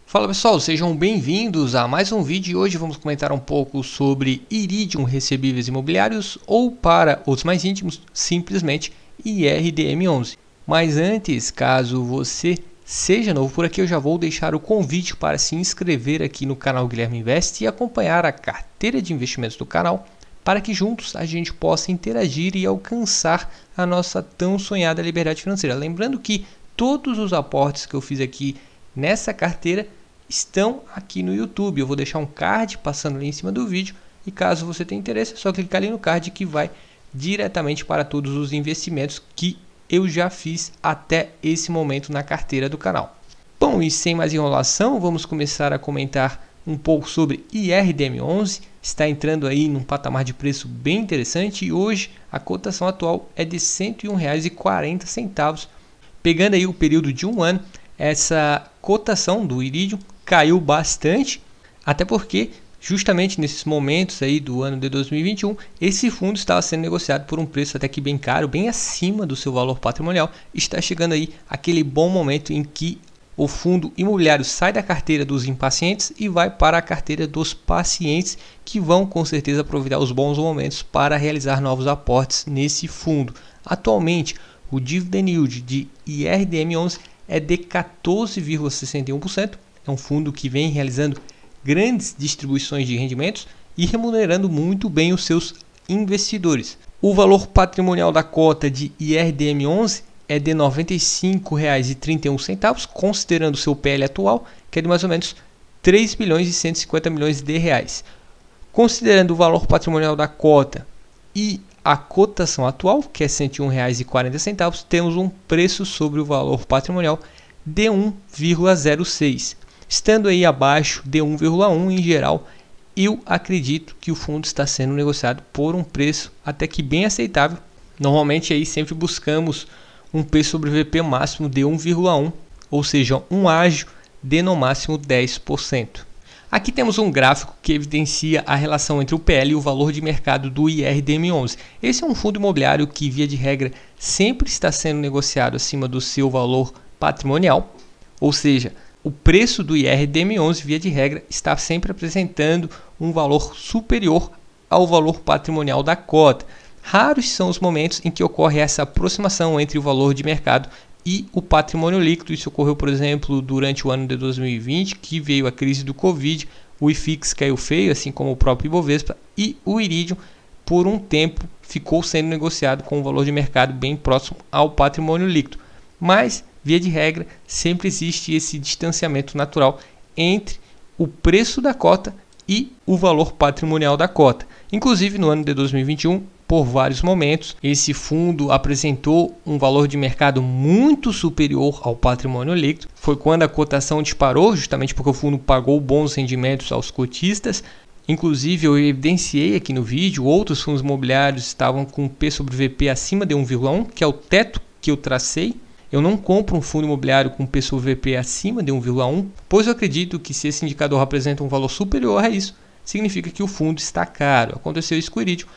Fala pessoal, sejam bem-vindos a mais um vídeo e hoje vamos comentar um pouco sobre Iridium recebíveis imobiliários ou, para outros mais íntimos, simplesmente IRDM11. Mas antes, caso você seja novo por aqui, eu já vou deixar o convite para se inscrever aqui no canal Guilherme Invest e acompanhar a carteira de investimentos do canal para que juntos a gente possa interagir e alcançar a nossa tão sonhada liberdade financeira. Lembrando que todos os aportes que eu fiz aqui nessa carteira estão aqui no YouTube. Eu vou deixar um card passando ali em cima do vídeo e caso você tenha interesse é só clicar ali no card que vai diretamente para todos os investimentos que eu já fiz até esse momento na carteira do canal. Bom, e sem mais enrolação, vamos começar a comentar um pouco sobre IRDM11. Está entrando aí num patamar de preço bem interessante e hoje a cotação atual é de R$ 101,40. Pegando aí o período de um ano, essa cotação do Iridium caiu bastante, até porque justamente nesses momentos aí do ano de 2021, esse fundo estava sendo negociado por um preço até que bem caro, bem acima do seu valor patrimonial. Está chegando aí aquele bom momento em que o fundo imobiliário sai da carteira dos impacientes e vai para a carteira dos pacientes, que vão com certeza aproveitar os bons momentos para realizar novos aportes nesse fundo. Atualmente, o dividend yield de IRDM11 é de 14,61%. É um fundo que vem realizando grandes distribuições de rendimentos e remunerando muito bem os seus investidores. O valor patrimonial da cota de IRDM11 é de R$ 95,31, considerando o seu PL atual, que é de mais ou menos 3 bilhões e 150 milhões de reais. Considerando o valor patrimonial da cota e a cotação atual, que é R$ 101,40, temos um preço sobre o valor patrimonial de 1,06. Estando aí abaixo de 1,1 em geral, eu acredito que o fundo está sendo negociado por um preço até que bem aceitável. Normalmente aí sempre buscamos um P sobre VP máximo de 1,1, ou seja, um ágio de no máximo 10%. Aqui temos um gráfico que evidencia a relação entre o PL e o valor de mercado do IRDM11. Esse é um fundo imobiliário que, via de regra, sempre está sendo negociado acima do seu valor patrimonial, ou seja, o preço do IRDM11, via de regra, está sempre apresentando um valor superior ao valor patrimonial da cota. Raros são os momentos em que ocorre essa aproximação entre o valor de mercado e o patrimônio líquido. Isso ocorreu, por exemplo, durante o ano de 2020, que veio a crise do Covid, o IFIX caiu feio, assim como o próprio Ibovespa, e o Iridium, por um tempo, ficou sendo negociado com um valor de mercado bem próximo ao patrimônio líquido. Mas, via de regra, sempre existe esse distanciamento natural entre o preço da cota e o valor patrimonial da cota. Inclusive, no ano de 2021, por vários momentos, esse fundo apresentou um valor de mercado muito superior ao patrimônio líquido. Foi quando a cotação disparou, justamente porque o fundo pagou bons rendimentos aos cotistas. Inclusive, eu evidenciei aqui no vídeo, outros fundos imobiliários estavam com P sobre VP acima de 1,1, que é o teto que eu tracei. Eu não compro um fundo imobiliário com P sobre VP acima de 1,1, pois eu acredito que se esse indicador apresenta um valor superior a isso, significa que o fundo está caro. Aconteceu isso com o Iridium.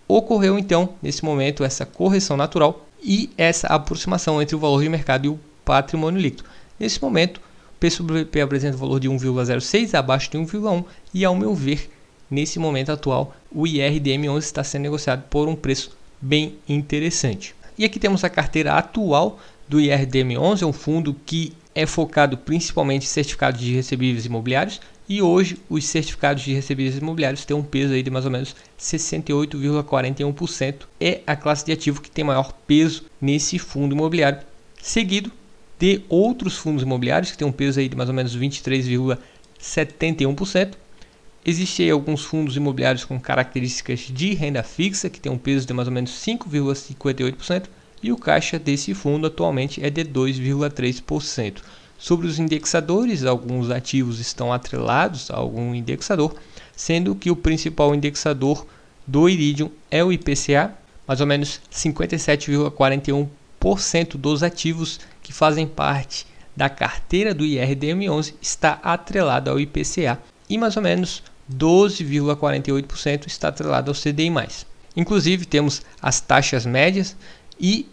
Ocorreu então, nesse momento, essa correção natural e essa aproximação entre o valor de mercado e o patrimônio líquido. Nesse momento, o P sobre VP apresenta um valor de 1,06, abaixo de 1,1, e ao meu ver, nesse momento atual, o IRDM11 está sendo negociado por um preço bem interessante. E aqui temos a carteira atual do IRDM11, é um fundo que é focado principalmente em certificados de recebíveis imobiliários, e hoje os certificados de recebíveis imobiliários têm um peso aí de mais ou menos 68,41%. É a classe de ativo que tem maior peso nesse fundo imobiliário, seguido de outros fundos imobiliários que tem um peso aí de mais ou menos 23,71%. Existem alguns fundos imobiliários com características de renda fixa que tem um peso de mais ou menos 5,58%. E o caixa desse fundo atualmente é de 2,3%. Sobre os indexadores, alguns ativos estão atrelados a algum indexador, sendo que o principal indexador do Iridium é o IPCA, mais ou menos 57,41% dos ativos que fazem parte da carteira do IRDM11 está atrelado ao IPCA e mais ou menos 12,48% está atrelado ao CDI+. Inclusive temos as taxas médias e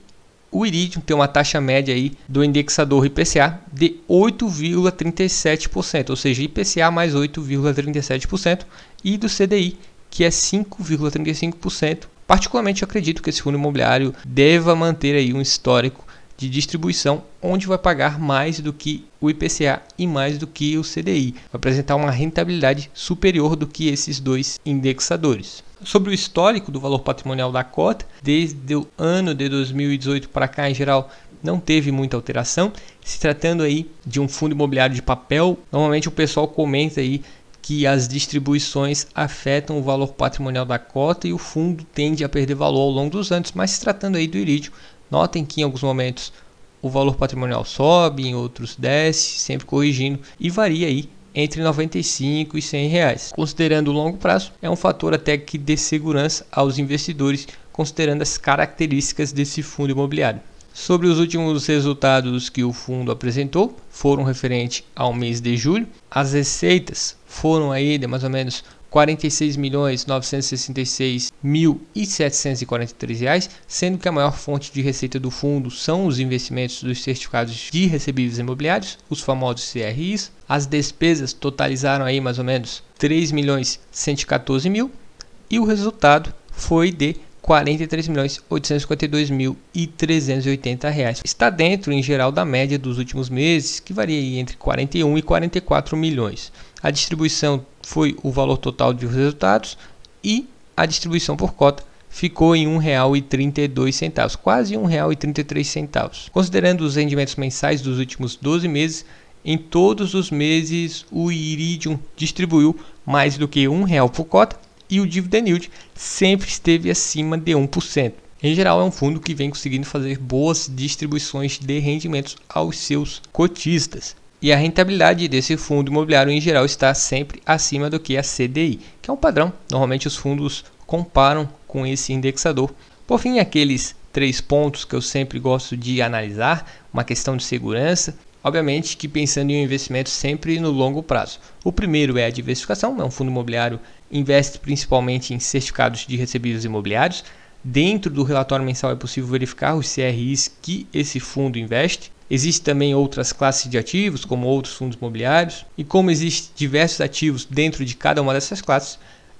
o Iridium tem uma taxa média aí do indexador IPCA de 8,37%, ou seja, IPCA mais 8,37%, e do CDI, que é 5,35%. Particularmente, eu acredito que esse fundo imobiliário deva manter aí um histórico de distribuição onde vai pagar mais do que o IPCA e mais do que o CDI. Vai apresentar uma rentabilidade superior do que esses dois indexadores. Sobre o histórico do valor patrimonial da cota, desde o ano de 2018 para cá, em geral, não teve muita alteração. Se tratando aí de um fundo imobiliário de papel, normalmente o pessoal comenta aí que as distribuições afetam o valor patrimonial da cota e o fundo tende a perder valor ao longo dos anos. Mas se tratando aí do Iridium, notem que em alguns momentos o valor patrimonial sobe, em outros desce, sempre corrigindo, e varia aí entre 95 e 100 reais. Considerando o longo prazo, é um fator até que dê segurança aos investidores, considerando as características desse fundo imobiliário. Sobre os últimos resultados que o fundo apresentou, foram referente ao mês de julho. As receitas foram aí de mais ou menos R$ 46.966.743, sendo que a maior fonte de receita do fundo são os investimentos dos certificados de recebíveis imobiliários, os famosos CRIs. As despesas totalizaram aí mais ou menos R$ 3.114.000 e o resultado foi de R$ 43.852.380. Está dentro, em geral, da média dos últimos meses, que varia entre 41 e 44 milhões. A distribuição foi o valor total de resultados e a distribuição por cota ficou em R$ 1,32, quase R$ 1,33. Considerando os rendimentos mensais dos últimos 12 meses, em todos os meses o Iridium distribuiu mais do que R$ 1 por cota, e o dividend yield sempre esteve acima de 1%. Em geral, é um fundo que vem conseguindo fazer boas distribuições de rendimentos aos seus cotistas. E a rentabilidade desse fundo imobiliário, em geral, está sempre acima do que a CDI, que é um padrão. Normalmente os fundos comparam com esse indexador. Por fim, aqueles 3 pontos que eu sempre gosto de analisar, uma questão de segurança. Obviamente que pensando em um investimento sempre no longo prazo. O primeiro é a diversificação, é um fundo imobiliário investe principalmente em certificados de recebíveis imobiliários. Dentro do relatório mensal é possível verificar os CRIs que esse fundo investe. Existem também outras classes de ativos, como outros fundos imobiliários. E como existem diversos ativos dentro de cada uma dessas classes,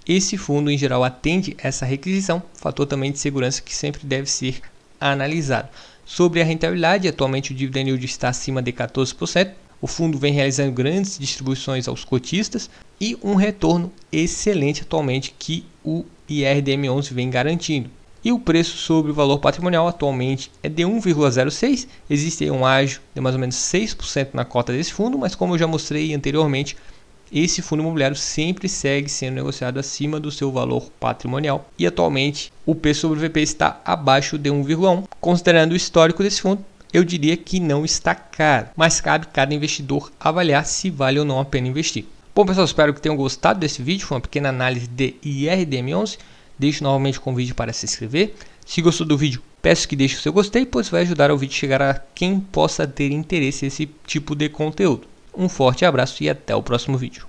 esse fundo em geral atende essa requisição, fator também de segurança que sempre deve ser analisado. Sobre a rentabilidade, atualmente o dividend yield está acima de 14%. O fundo vem realizando grandes distribuições aos cotistas e um retorno excelente atualmente que o IRDM11 vem garantindo. E o preço sobre o valor patrimonial atualmente é de 1,06. Existe um ágio de mais ou menos 6% na cota desse fundo, mas como eu já mostrei anteriormente, esse fundo imobiliário sempre segue sendo negociado acima do seu valor patrimonial e atualmente o P sobre VP está abaixo de 1,1. Considerando o histórico desse fundo, eu diria que não está caro, mas cabe cada investidor avaliar se vale ou não a pena investir. Bom pessoal, espero que tenham gostado desse vídeo, foi uma pequena análise de IRDM11. Deixo novamente o convite para se inscrever. Se gostou do vídeo, peço que deixe o seu gostei, pois vai ajudar o vídeo a chegar a quem possa ter interesse nesse tipo de conteúdo. Um forte abraço e até o próximo vídeo.